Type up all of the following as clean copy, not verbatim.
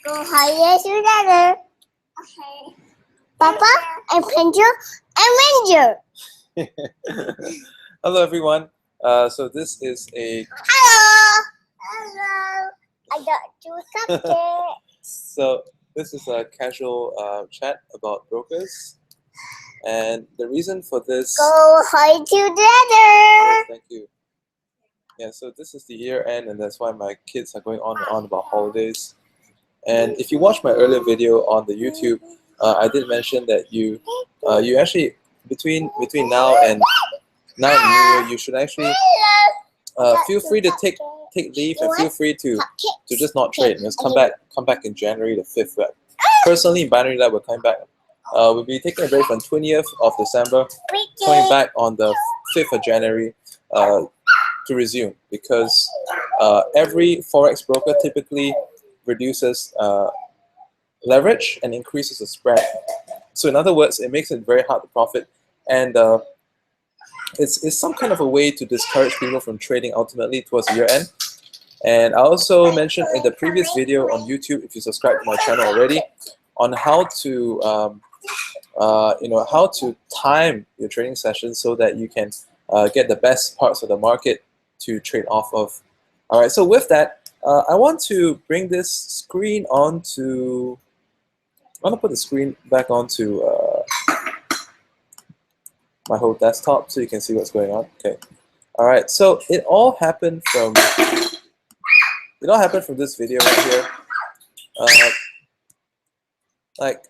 Go higher together. Okay. Papa and Pencil and Ranger. Hello everyone. So this is a Hello. Hello. I got two cupcakes. so this is a casual chat about brokers, and the reason for this. Go high together. Yes, thank you. Yeah, so this is the year end, and that's why my kids are going on and on about holidays. And if you watch my earlier video on the YouTube, I did mention that you actually between now and New Year, you should actually feel free to take leave and feel free to just not trade. Just come back in January the 5th. Right? Personally, in Binary Lab, we're coming back. We'll be taking a break from 20th of December, coming back on the 5th of January to resume, because every forex broker typically reduces leverage and increases the spread. So in other words, it makes it very hard to profit, and it's some kind of a way to discourage people from trading ultimately towards the year end. And I also mentioned in the previous video on YouTube, if you subscribe to my channel already, on how to how to time your trading sessions so that you can get the best parts of the market to trade off of. All right, so with that, I want to bring this screen onto. I'm gonna put the screen back onto my whole desktop so you can see what's going on. Okay. All right. So it all happened from this video right here. Like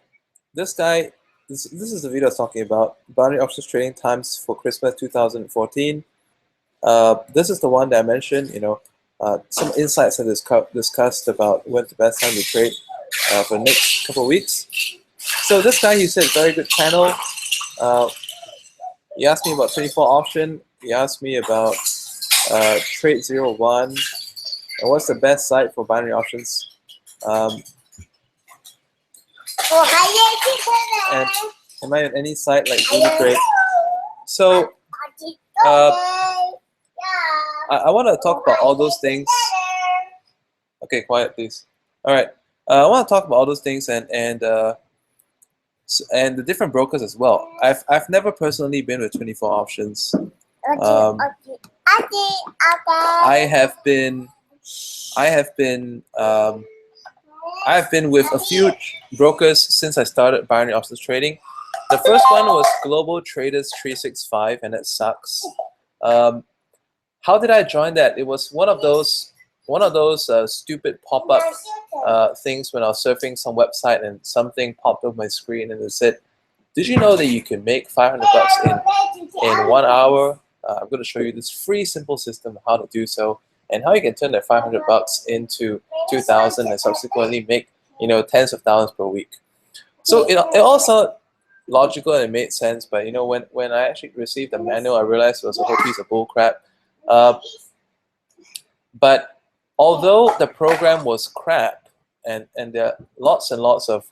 this guy. This is the video I was talking about. Binary options trading times for Christmas 2014. This is the one that I mentioned. Some insights I discussed about when's the best time to trade for the next couple of weeks. So this guy, he said, very good channel. He asked me about 24 option. He asked me about Trade01 and what's the best site for binary options. And am I on any site like Google Trade? So I want to talk about all those things. Okay, quiet, please. All right, I want to talk about all those things and the different brokers as well. I've never personally been with 24 options. I have been with a few brokers since I started binary options trading. The first one was Global Traders 365, and it sucks. How did I join that? It was one of those stupid pop-up things when I was surfing some website and something popped up my screen and it said, "Did you know that you can make $500 in 1 hour?" I'm going to show you this free, simple system how to do so, and how you can turn that $500 into 2,000 and subsequently make tens of thousands per week. So it all sounded logical and it made sense, but when I actually received the manual, I realized it was a whole piece of bull crap. But although the program was crap, and there are lots and lots of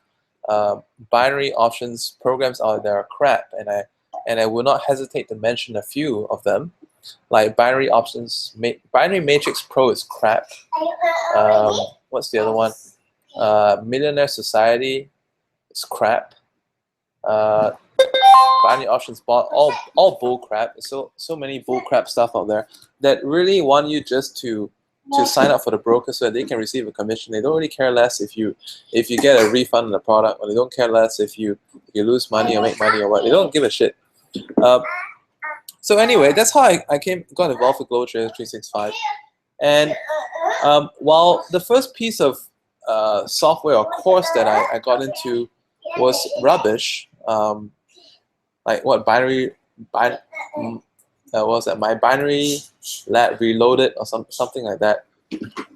binary options programs out there are crap, and I will not hesitate to mention a few of them, like Binary Matrix Pro is crap. What's the other one? Millionaire Society is crap. Binary options bot, all bull crap. So many bull crap stuff out there that really want you just to sign up for the broker so that they can receive a commission. They don't really care less if you get a refund on the product, or they don't care less if you lose money or make money or what. They don't give a shit. So anyway, that's how I got involved with Global Traders 365. And while the first piece of software or course that I got into was rubbish, like what what was that? My Binary Lab Reloaded or something like that.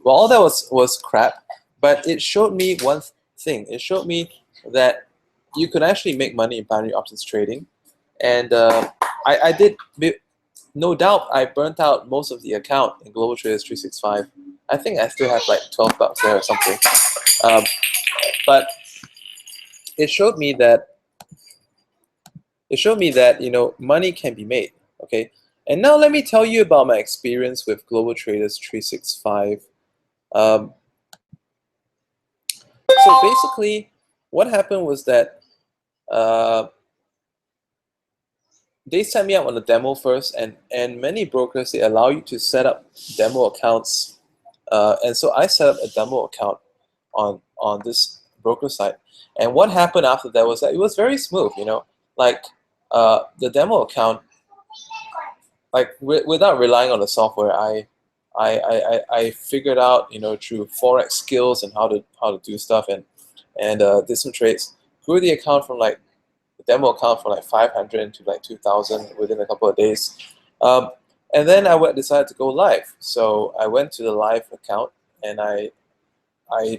Well, all that was crap, but it showed me one thing. It showed me that you could actually make money in binary options trading, and I did. No doubt, I burnt out most of the account in Global Traders 365. I think I still have like $12 there or something. But it showed me that money can be made. Okay, and now let me tell you about my experience with Global Traders 365. So basically, what happened was that they set me up on a demo first, and many brokers, they allow you to set up demo accounts, and so I set up a demo account on this broker site. And what happened after that was that it was very smooth, like the demo account, like without relying on the software, I figured out, through forex skills and how to do stuff, and did some trades. Grew the account from like the demo account from like 500 to like 2,000 within a couple of days, and then I decided to go live. So I went to the live account and I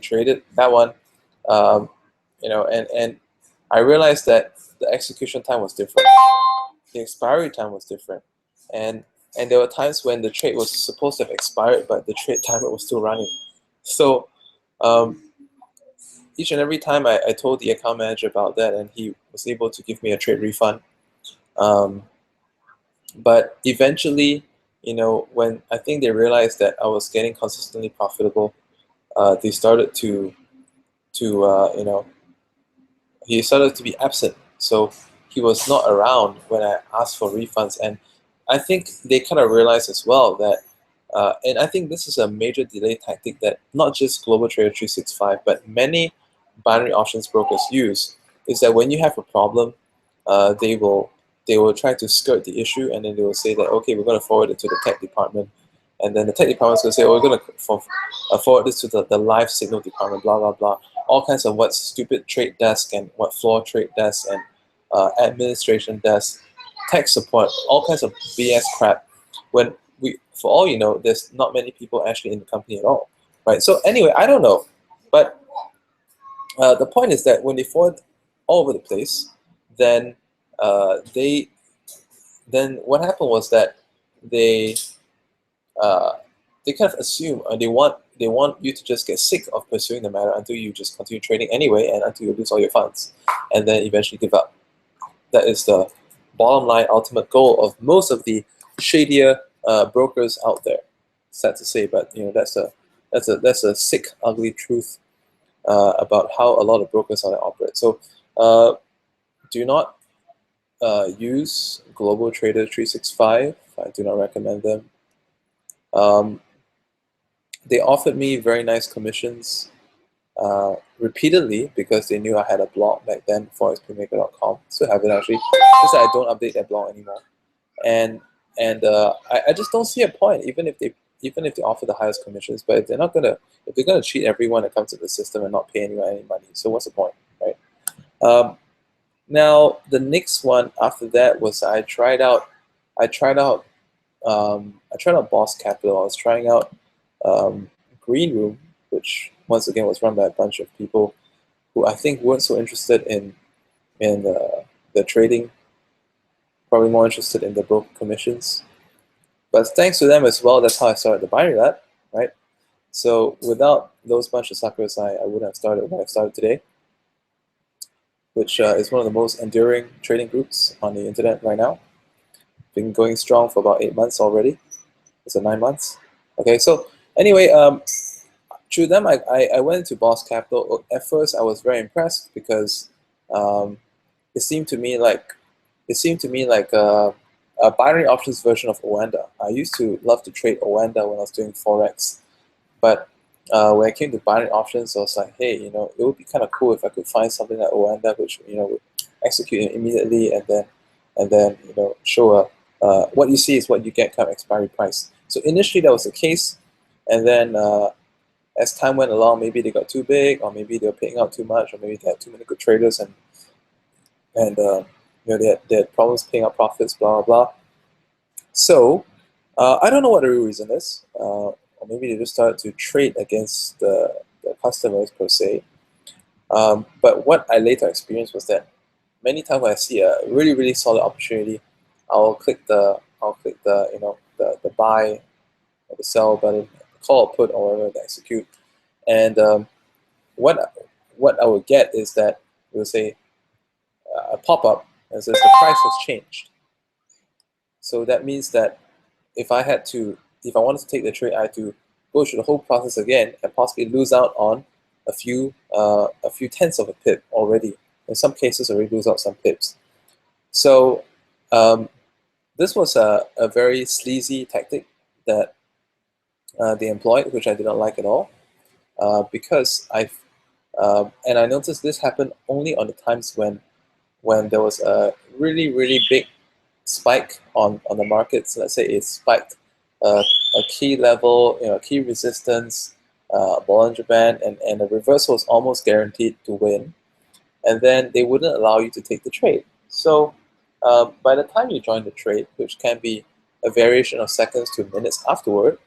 traded that one, and I realized that the execution time was different, the expiry time was different, and there were times when the trade was supposed to have expired, but the trade timer was still running. So each and every time I told the account manager about that, and he was able to give me a trade refund. But eventually, when I think they realized that I was getting consistently profitable, they started to he started to be absent. So he was not around when I asked for refunds. And I think they kind of realized as well that, and I think this is a major delay tactic that not just Global Trader 365, but many binary options brokers use, is that when you have a problem, they will try to skirt the issue, and then they will say that, okay, we're going to forward it to the tech department. And then the tech department is going to say, oh, we're going to forward this to the live signal department, blah, blah, blah. All kinds of what stupid trade desk and what floor trade desk and administration desk, tech support, all kinds of BS crap. When for all you know, there's not many people actually in the company at all, right? So anyway, I don't know. But the point is that when they forward all over the place, then then what happened was that they kind of assume, they want you to just get sick of pursuing the matter until you just continue trading anyway, and until you lose all your funds, and then eventually give up. That is the bottom line, ultimate goal of most of the shadier brokers out there. Sad to say, but that's a sick, ugly truth about how a lot of brokers out there operate. So do not use Global Trader 365. I do not recommend them. They offered me very nice commissions repeatedly because they knew I had a blog back then, forexpremaker.com. Still have it actually, just that I don't update that blog anymore. And I just don't see a point, even if they offer the highest commissions. But if they're gonna cheat everyone that comes to the system and not pay anyone any money, so what's the point, right? Now the next one after that was I tried out Boss Capital. I was trying out Green Room, which once again was run by a bunch of people who I think weren't so interested in the trading, probably more interested in the broker commissions. But thanks to them as well, that's how I started the binary lab, right? So without those bunch of suckers, I wouldn't have started what I've started today, which is one of the most enduring trading groups on the internet right now. Been going strong for about 8 months already. Is it 9 months? Okay, so anyway, through them, I went to Boss Capital. At first, I was very impressed because it seemed to me like a binary options version of Oanda. I used to love to trade Oanda when I was doing forex, but when it came to binary options, I was like, hey, it would be kind of cool if I could find something like Oanda, which would execute immediately, and then show what you see is what you get kind of expiry price. So initially that was the case, and then as time went along, maybe they got too big, or maybe they were paying out too much, or maybe they had too many good traders, and they had problems paying out profits, blah blah blah. So I don't know what the real reason is, or maybe they just started to trade against the customers per se. But what I later experienced was that many times when I see a really really solid opportunity, I'll click the the buy or the sell button, call or put or whatever, the execute, and what I would get is that it will say a pop up and says the price has changed. So that means that if I wanted to take the trade, I had to go through the whole process again and possibly lose out on a few tenths of a pip already. In some cases, already lose out some pips. So this was a very sleazy tactic that they employed, which I did not like at all, because and I noticed this happened only on the times when there was a really big spike on the markets. Let's say it spiked a key level, a key resistance, Bollinger Band, and a reversal was almost guaranteed to win. And then they wouldn't allow you to take the trade. So by the time you join the trade, which can be a variation of seconds to minutes afterward,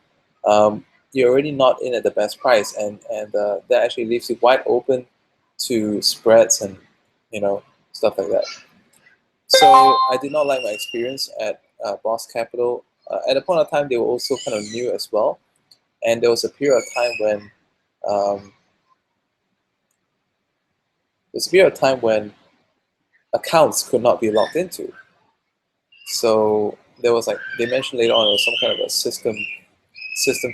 you're already not in at the best price, and that actually leaves you wide open to spreads and stuff like that. So I did not like my experience at Boss Capital. At a point of time, they were also kind of new as well, and there was a period of time when accounts could not be logged into. So there was, like they mentioned later on, there was some kind of a system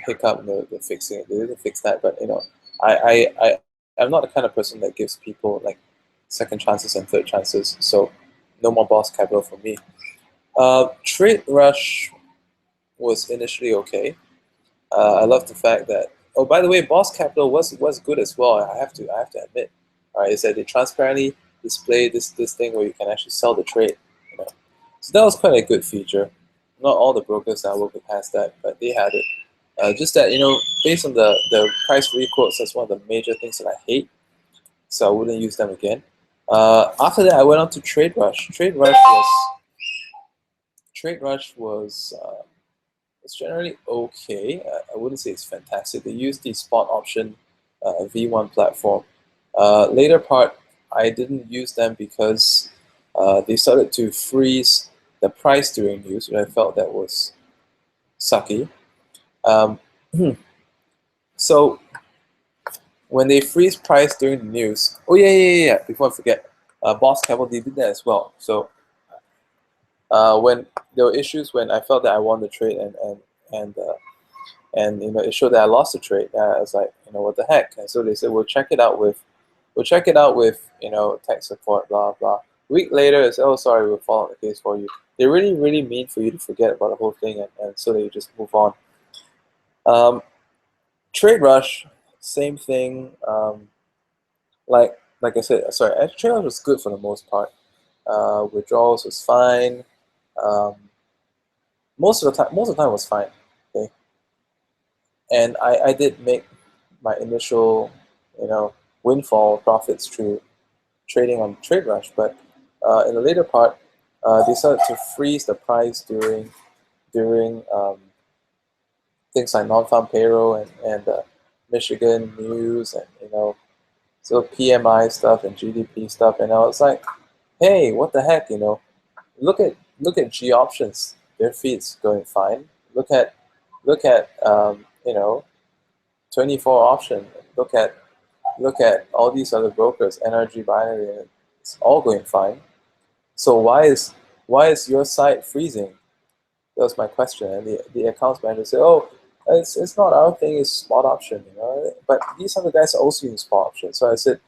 hiccup, and they're fixing it. They didn't fix that, but I'm not the kind of person that gives people like second chances and third chances. So no more Boss Capital for me. TradeRush was initially okay. I love the fact that, oh, by the way, Boss Capital was good as well. I have to admit. All right, is that they transparently display this thing where you can actually sell the trade. So that was quite a good feature. Not all the brokers that work has that, but they had it. Just that, based on the price requotes, that's one of the major things that I hate. So I wouldn't use them again. After that, I went on to TradeRush. TradeRush was it's generally okay. I wouldn't say it's fantastic. They use the spot option V1 platform. Later part, I didn't use them because they started to freeze the price during news, and I felt that was sucky. So when they freeze price during the news, oh yeah. Before I forget, Boss Capital, they did that as well. So when there were issues when I felt that I won the trade and it showed that I lost the trade, I was like, what the heck? And so they said, we'll check it out with tech support, blah blah. A week later, it's, oh sorry, we'll follow the case for you. They really mean for you to forget about the whole thing, and so they just move on. TradeRush, same thing. Like I said, sorry, TradeRush was good for the most part. Withdrawals was fine. Most of the time was fine. Okay, and I did make my initial, windfall profits through trading on TradeRush, but in the later part, they started to freeze the price during things like non-farm payroll and Michigan news and so PMI stuff and GDP stuff, and I was like, hey, what the heck, look at G options, their feed's going fine. Look at 24 option. Look at all these other brokers, NRG, Binary, and it's all going fine. So why is your site freezing? That was my question, and the accounts manager said, oh, it's not our thing, it's spot option, But these other guys are also using spot option. So I said,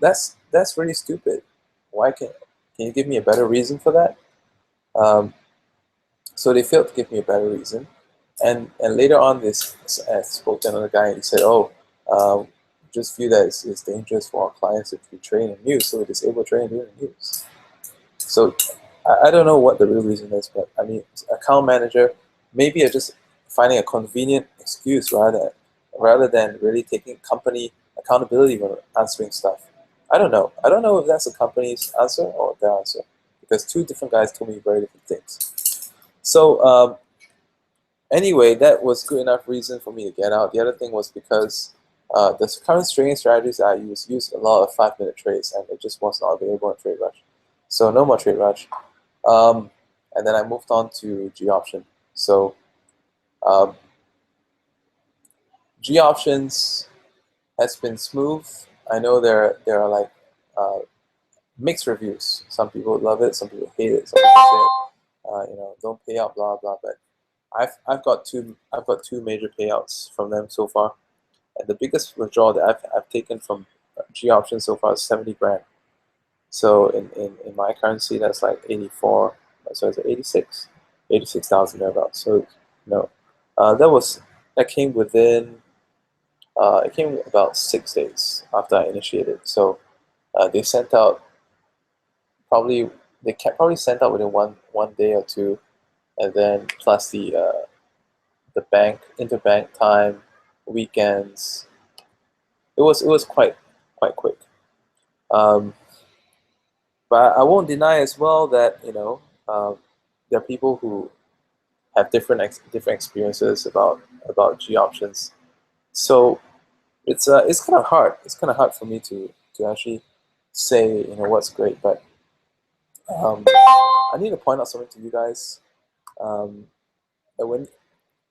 that's really stupid. Why can you give me a better reason for that? So they failed to give me a better reason, and later on, this I spoke to another guy, and he said, oh, just view that it's dangerous for our clients if we trade in news, so we disable trading during the news. So I don't know what the real reason is, but I mean, account manager, maybe you're just finding a convenient excuse rather than really taking company accountability when answering stuff. I don't know. I don't know if that's the company's answer or their answer, because two different guys told me very different things. So anyway, that was good enough reason for me to get out. The other thing was because the current trading strategies I use a lot of 5-minute trades, and it just was not available on TradeRush. So no more TradeRush. And then I moved on to G option. So G options has been smooth. I know there are like mixed reviews. Some people love it, some people hate it. Some people say, don't pay out, blah blah. But I've got two major payouts from them so far. And the biggest withdrawal that I've taken from G options so far is 70 grand. So in my currency, that's like 84. So it's 86,000 thereabouts. So no, that came within. It came about 6 days after I initiated. So they sent out probably probably sent out within one day or two, and then plus the interbank time, weekends. It was quite quick. Um, but I won't deny as well that there are people who have different experiences about G options. So it's kind of hard. It's kind of hard for me to actually say what's great. But I need to point out something to you guys. That when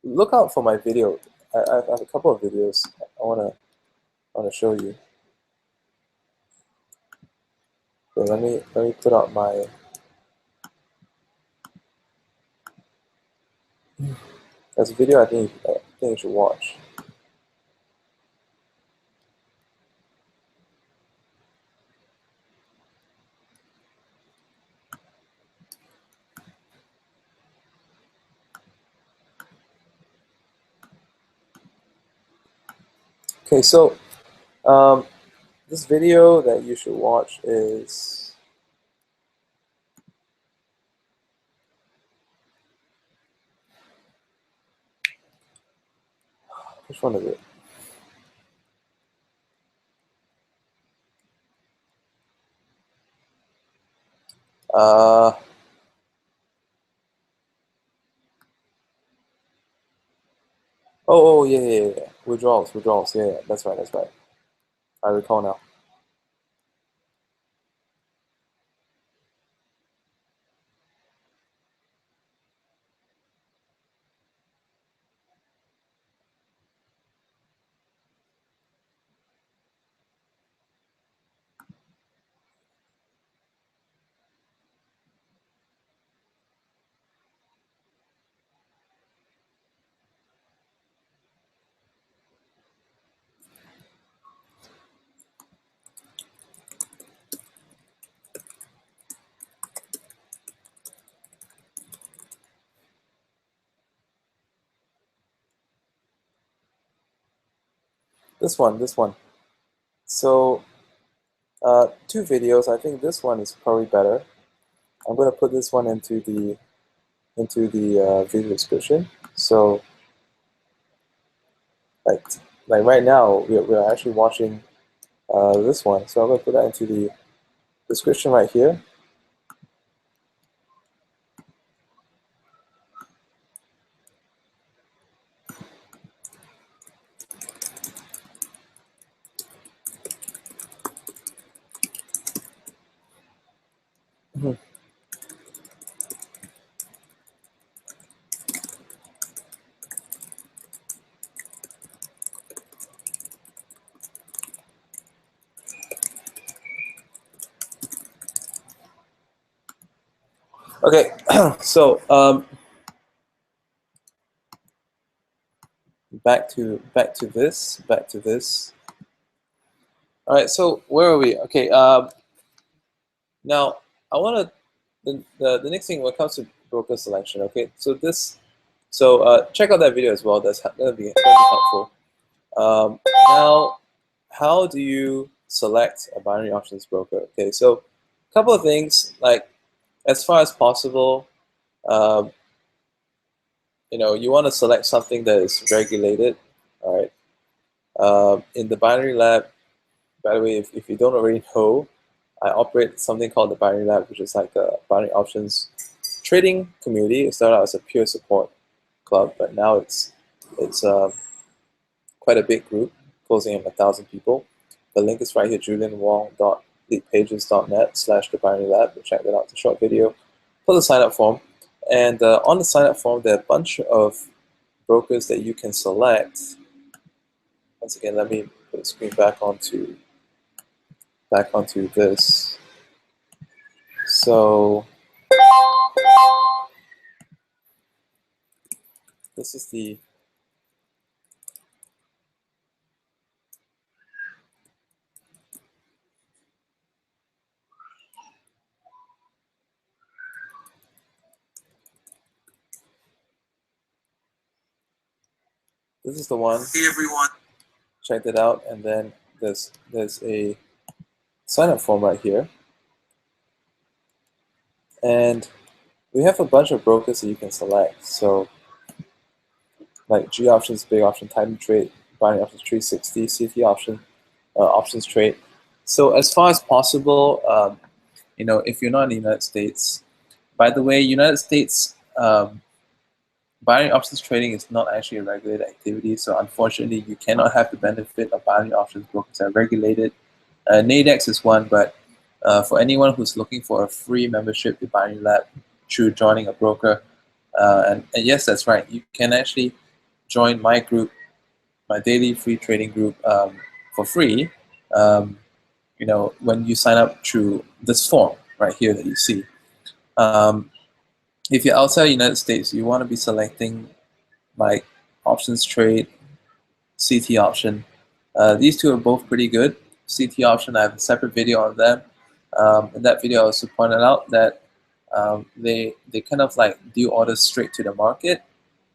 look out for my video. I have a couple of videos I wanna show you. So let me put out my. There's a video I think you should watch. Okay, so this video that you should watch is which one is it? Uh, yeah. Withdrawals. Yeah, that's right. I recall now. This one. So two videos. I think this one is probably better. I'm gonna put this one into the video description. So like like right now we're actually watching this one. So I'm gonna put that into the description right here. Mhm. Okay, so back to this. All right, so where are we? Okay, now I want to the next thing when it comes to broker selection. Okay, so check out that video as well. That's gonna be helpful. Now, how do you select a binary options broker? Okay, so a couple of things, like as far as possible, um, you want to select something that is regulated. All right. In the binary lab, by the way, if you don't already know, I operate something called the binary lab, which is like a binary options trading community. It started out as a pure support club, but now it's quite a big group, closing in 1,000 people. The link is right here, julianwong.leadpages.net/the binary lab. Check that out. It's a short video. Fill the sign up form. And on the sign up form, there are a bunch of brokers that you can select. Once again, let me put the screen back onto this. So this is this is the one. Hey everyone. Check it out, and then there's a sign up form right here, and we have a bunch of brokers that you can select. So like G options, big option, time trade, binary options 360, CT option, options trade. So as far as possible, you know, if you're not in the United States, by the way, United States binary options trading is not actually a regulated activity. So unfortunately, you cannot have the benefit of binary options brokers that are regulated. NADEX is one, but for anyone who's looking for a free membership to Binary Lab through joining a broker, and yes, that's right, you can actually join my group, my daily free trading group, for free. You know, when you sign up through this form right here that you see. If you're outside the United States, you want to be selecting like options trade, CT option. These two are both pretty good. CT option, I have a separate video on them. In that video, I also pointed out that they kind of like do orders straight to the market,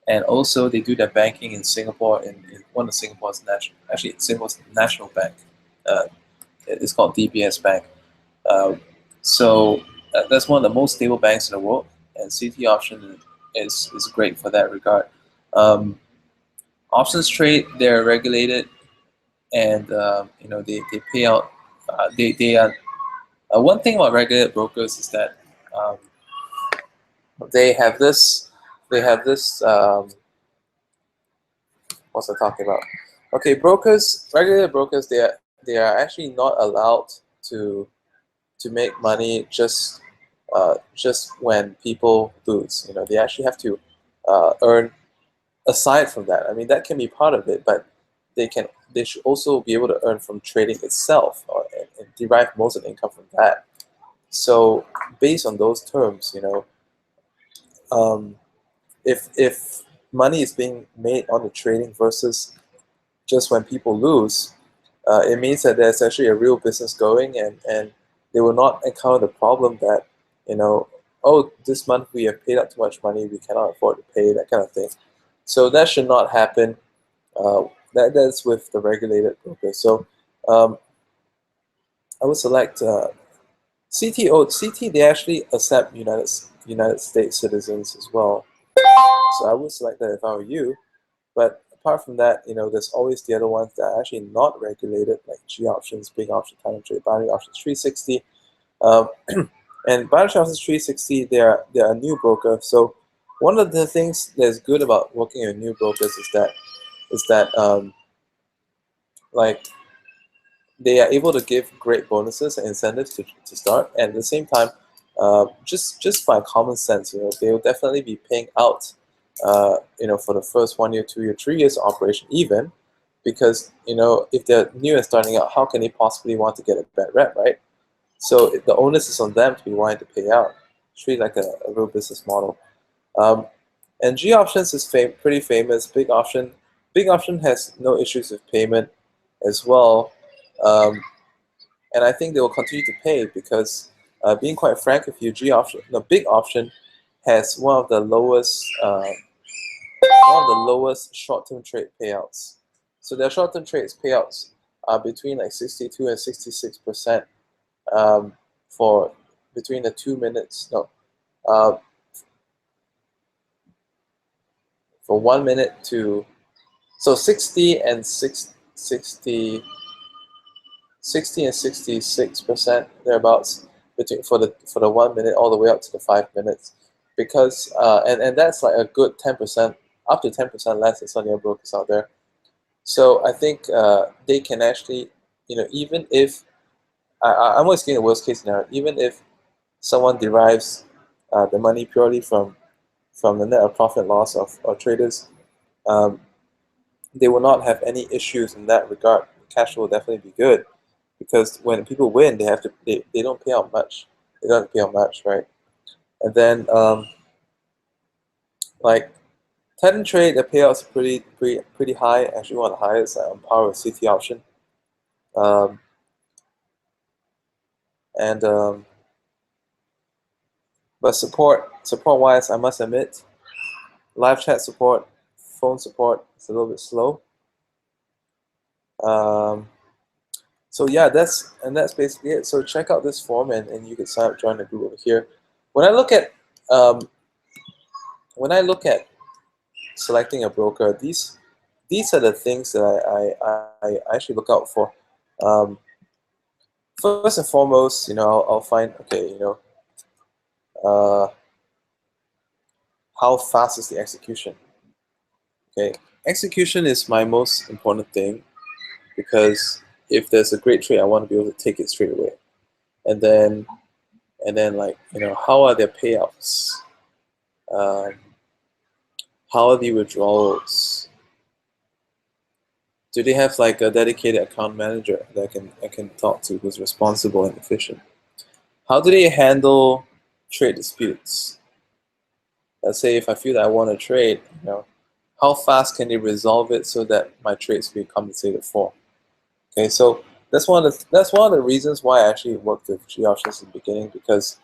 and also they do their banking in Singapore, in one of Singapore's national, actually Singapore's national bank. It's called DBS Bank. So that's one of the most stable banks in the world, and CT option is great for that regard. Options trade, they're regulated, and you know, they pay out. They are one thing about regulated brokers is that they have this. What's I talking about? Okay, brokers, regulated brokers, they are actually not allowed to make money just when people lose. You know, they actually have to earn aside from that. I mean, that can be part of it, but they should also be able to earn from trading itself, and derive most of the income from that. So based on those terms, you know, if money is being made on the trading versus just when people lose, it means that there's actually a real business going, and they will not encounter the problem that, you know, oh, this month we have paid out too much money, we cannot afford to pay, that kind of thing. So that should not happen. That's with the regulated broker. So I would select CT. They actually accept United States citizens as well. So I would select that if I were you. But apart from that, you know, there's always the other ones that are actually not regulated, like G options, big option, time trade, binary options 360. And binary options 360, they're a new broker. So one of the things that's good about working with new brokers is that like they are able to give great bonuses and incentives to start, and at the same time, just by common sense, you know, they will definitely be paying out, you know, for the first 1 year, 2 year, 3 years of operation, even because, you know, if they're new and starting out, how can they possibly want to get a bad rep, right? So the onus is on them to be wanting to pay out. It's really like a real business model. And G options is pretty famous. Big option has no issues with payment as well. And I think they will continue to pay because, being quite frank with you, big option has one of the lowest short-term trade payouts. So their short-term trades payouts are between like 62 and 66%, for between the 2 minutes. No, for 1 minute to, so 60 and 60 and 66% thereabouts, between for the 1 minute all the way up to the 5 minutes, because and that's like a good 10%, up to 10% less than some of your brokers out there. So I think they can actually, you know, even if I'm always getting the worst case scenario, even if someone derives the money purely from the net of profit loss of traders, they will not have any issues in that regard. Cash flow will definitely be good, because when people win, they don't pay out much. They don't pay out much, right? And then like Titan Trade, the payouts are pretty high. Actually, one of the highest on par with CT option. And but support wise, I must admit, live chat support, phone support, It's a little bit slow. So yeah, that's basically it. So check out this form, and you can sign up, join the group over here. When I look at selecting a broker, these are the things that I actually look out for. First and foremost, I'll find, okay, how fast is the execution? Okay, execution is my most important thing, because if there's a great trade, I want to be able to take it straight away. And then like, how are their payouts? How are the withdrawals? Do they have like a dedicated account manager that I can talk to, who's responsible and efficient? How do they handle trade disputes? Let's say if I feel that I want to trade, how fast can they resolve it so that my trades be compensated for? Okay, so that's one of the reasons why I actually worked with G options in the beginning, because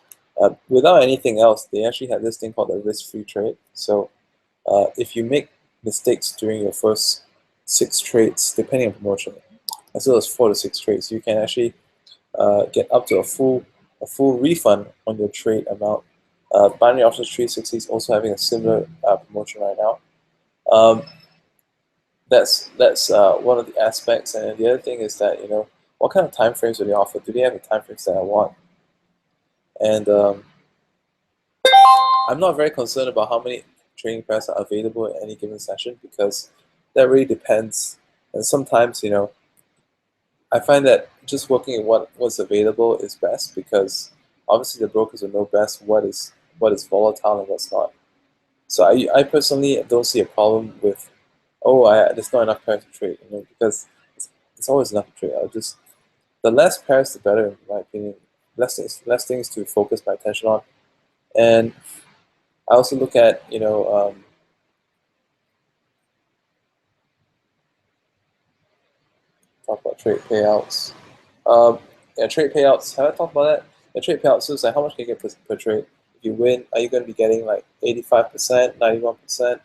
without anything else, they actually had this thing called a risk-free trade. So if you make mistakes during your first 6 trades, depending on promotion, as well as 4 to 6 trades, you can actually get up to a full refund on your trade amount. Binary Options 360 is also having a similar promotion right now. That's one of the aspects, and the other thing is that what kind of time frames do they offer? Do they have the time frames that I want? And I'm not very concerned about how many trading pairs are available in any given session, because that really depends. And sometimes I find that just working at what's available is best, because obviously the brokers will know best what is volatile and what's not. So I personally don't see a problem with, there's not enough pairs to trade, because it's always enough to trade. The less pairs, the better, in my opinion. Less things to focus my attention on. And I also look at, talk about trade payouts. Yeah, trade payouts. Have I talked about that? Yeah, trade payouts is like how much can you get per trade. If you win, are you going to be getting like 85%, 91%?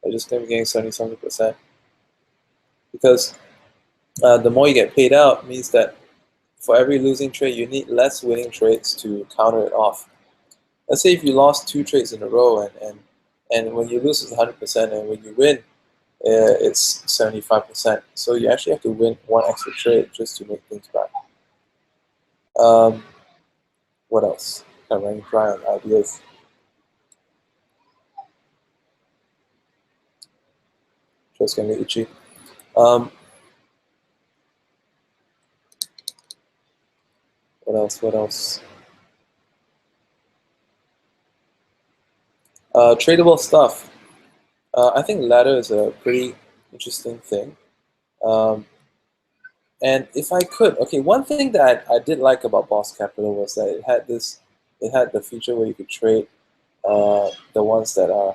Or just going to be getting 70%? Because the more you get paid out means that for every losing trade, you need less winning trades to counter it off. Let's say if you lost 2 trades in a row, and when you lose it's 100%, and when you win it's 75%. So you actually have to win 1 extra trade just to make things back. What else? I'm running dry on ideas. Just gonna get itchy. What else? Tradable stuff. I think ladder is a pretty interesting thing. And if I could, okay, one thing that I did like about Boss Capital was that it had the feature where you could trade the ones that are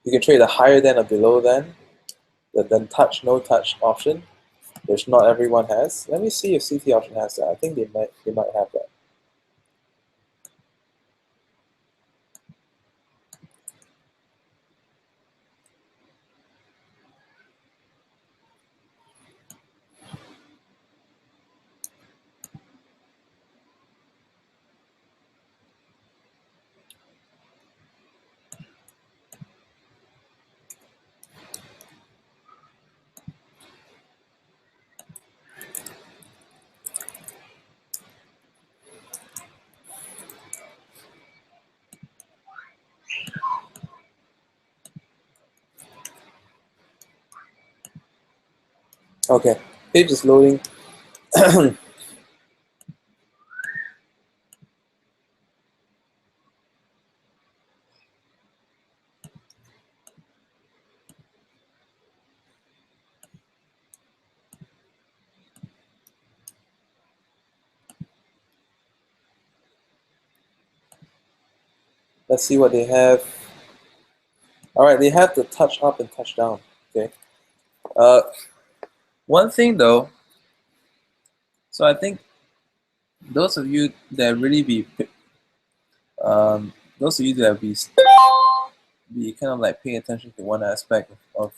you can trade a higher than or below than no touch option, which not everyone has. Let me see if CT option has that. I think they might have that. Okay, page is loading. Let's see what they have. All right, they have the touch up and touch down. Okay. One thing though. So I think those of you that really be, those of you that be be kind of like paying attention to one aspect of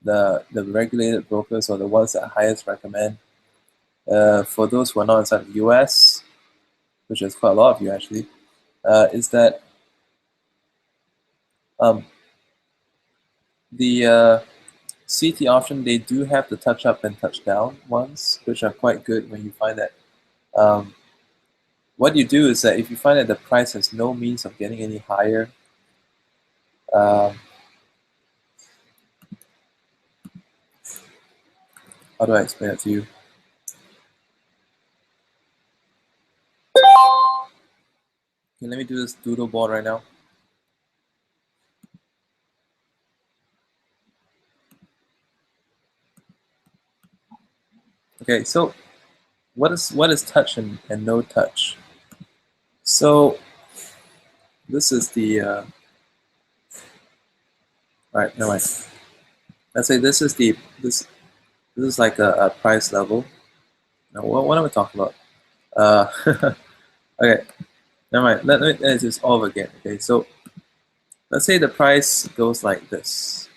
the regulated brokers or the ones that highest recommend. For those who are not inside the US, which is quite a lot of you actually, is that the CT option, they do have the touch up and touch down ones, which are quite good when you find that what you do is that if you find that the price has no means of getting any higher, how do I explain it to you? Okay, let me do this doodle board right now. Okay, so what is touch and no touch? So this is the all right, no mind. Let's say this is this is like a price level. Now, what am I talking about? Okay, never mind. Let's do this all over again. Okay, so let's say the price goes like this.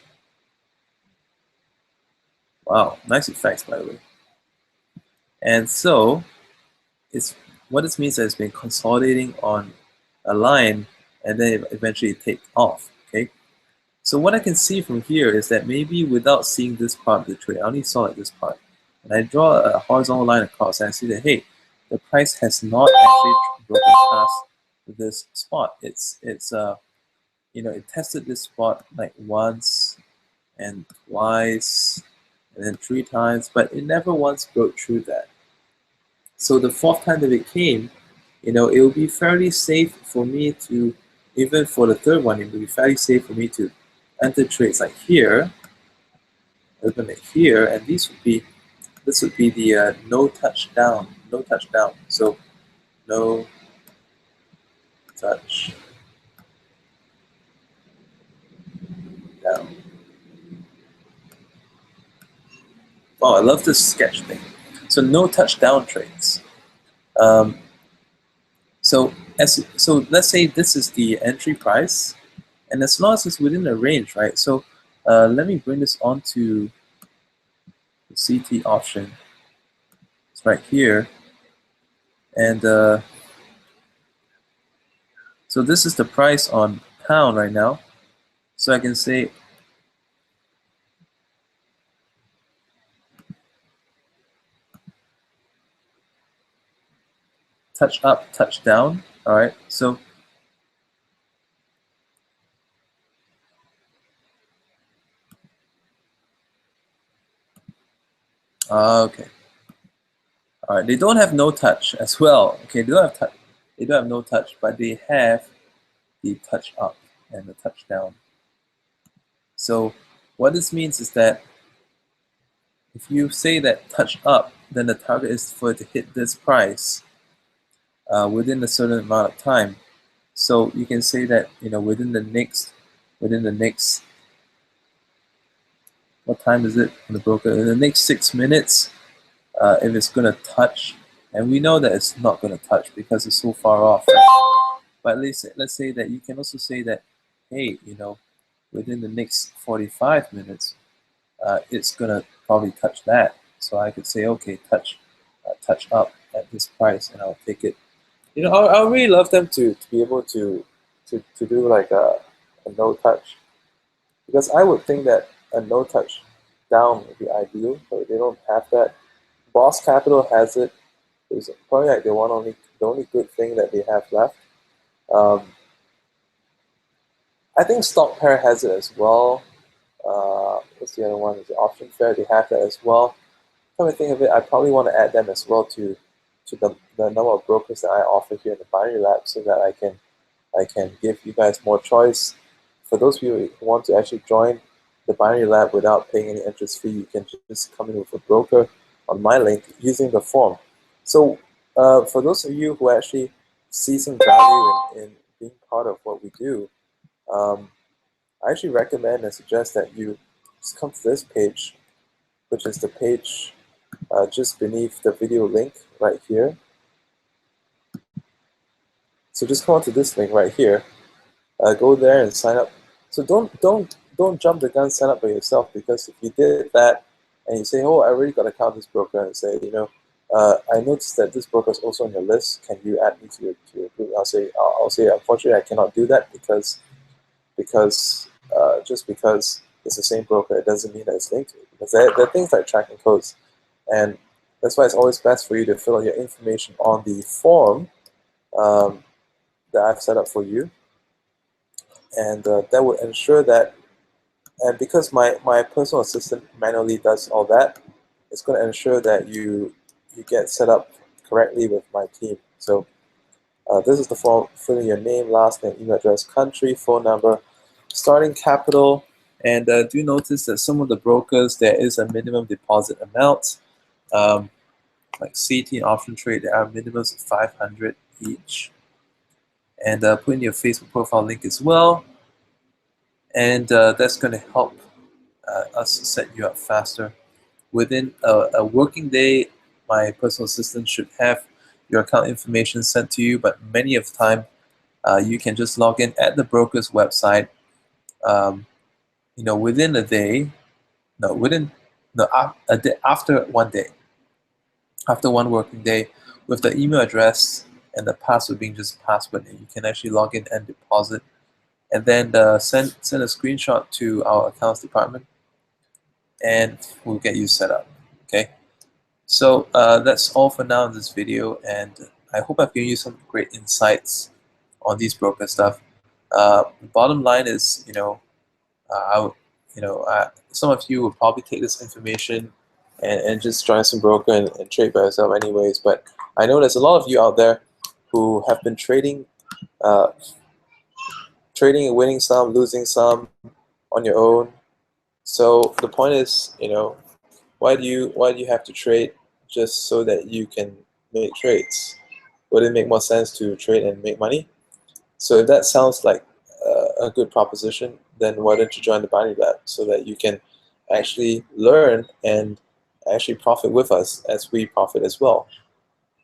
Wow, nice effects, by the way. And so it's what this means is it's been consolidating on a line and then eventually take off. Okay. So what I can see from here is that maybe without seeing this part of the trade, I only saw like this part, and I draw a horizontal line across, and I see that hey, the price has not actually broken past this spot. It's you know, it tested this spot like once and twice and then 3 times, but it never once broke through that. So the 4th time that it came, you know, it will be fairly safe for me to, even for the 3rd one, it will be fairly safe for me to enter trades like here, open it here, and this would be the no touchdown. So no touch down. Oh, I love this sketch thing. So no touchdown trades. So let's say this is the entry price, and as long as it's within the range, right? So let me bring this onto the CT option. It's right here, and so this is the price on pound right now. So I can say touch up, touch down. All right. So okay. All right. They don't have no touch as well. Okay. They don't have touch. They don't have no touch, but they have the touch up and the touch down. So what this means is that if you say that touch up, then the target is for it to hit this price within a certain amount of time. So you can say that, you know, within the next, what time is it in the broker? In the next 6 minutes, if it's going to touch, and we know that it's not going to touch because it's so far off. Right? But let's say that you can also say that, hey, you know, within the next 45 minutes, it's going to probably touch that. So I could say, okay, touch up at this price, and I'll take it. You know, I really love them to be able to do like a no touch, because I would think that a no touch down would be ideal, but they don't have that. Boss Capital has it. It's probably like the only good thing that they have left. I think Stock Pair has it as well. What's the other one? Is the Option Fair? They have that as well. Come to think of it, I probably want to add them as well to the number of brokers that I offer here in the Binary Lab, so that I can give you guys more choice. For those of you who want to actually join the Binary Lab without paying any interest fee, you can just come in with a broker on my link using the form. So for those of you who actually see some value in being part of what we do, I actually recommend and suggest that you just come to this page, which is the page just beneath the video link right here. So just come on to this link right here, go there and sign up. So don't jump the gun, sign up by yourself, because if you did that and you say, oh, I already got an account with this broker, and say, I noticed that this broker is also on your list. Can you add me to your group? I'll say, unfortunately, I cannot do that because just because it's the same broker, it doesn't mean that it's linked to it. Because there are things like tracking codes, and that's why it's always best for you to fill out your information on the form that I've set up for you, and that will ensure that. And because my personal assistant manually does all that, it's going to ensure that you get set up correctly with my team. So this is the form: fill in your name, last name, email address, country, phone number, starting capital, and do notice that some of the brokers, there is a minimum deposit amount. Like CT and option trade, there are minimums of 500 each. And put in your Facebook profile link as well, and that's going to help us set you up faster. Within a working day, my personal assistant should have your account information sent to you, but many of the time, you can just log in at the broker's website, within a day, a day, after one day, after one working day, with the email address and the password being just password, and you can actually log in and deposit, and then send a screenshot to our accounts department, and we'll get you set up. Okay. So that's all for now in this video, and I hope I've given you some great insights on these broker stuff. The bottom line is, some of you will probably take this information and just join some broker and trade by yourself anyways. But I know there's a lot of you out there who have been trading and winning some, losing some on your own. So the point is, why do you have to trade just so that you can make trades? Would it make more sense to trade and make money? So if that sounds like a good proposition, then why don't you join the Binary Lab so that you can actually learn and actually profit with us as we profit as well.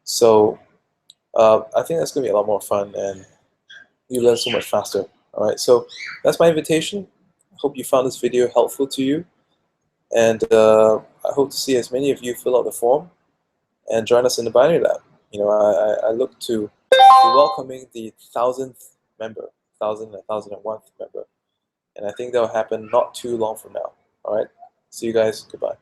So I think that's going to be a lot more fun, and you learn so much faster. All right, so that's my invitation. I hope you found this video helpful to you, and I hope to see as many of you fill out the form and join us in the Binary Lab. I look to welcoming the 1,000th member, 1,001th member, and I think that will happen not too long from now. All right, see you guys. Goodbye.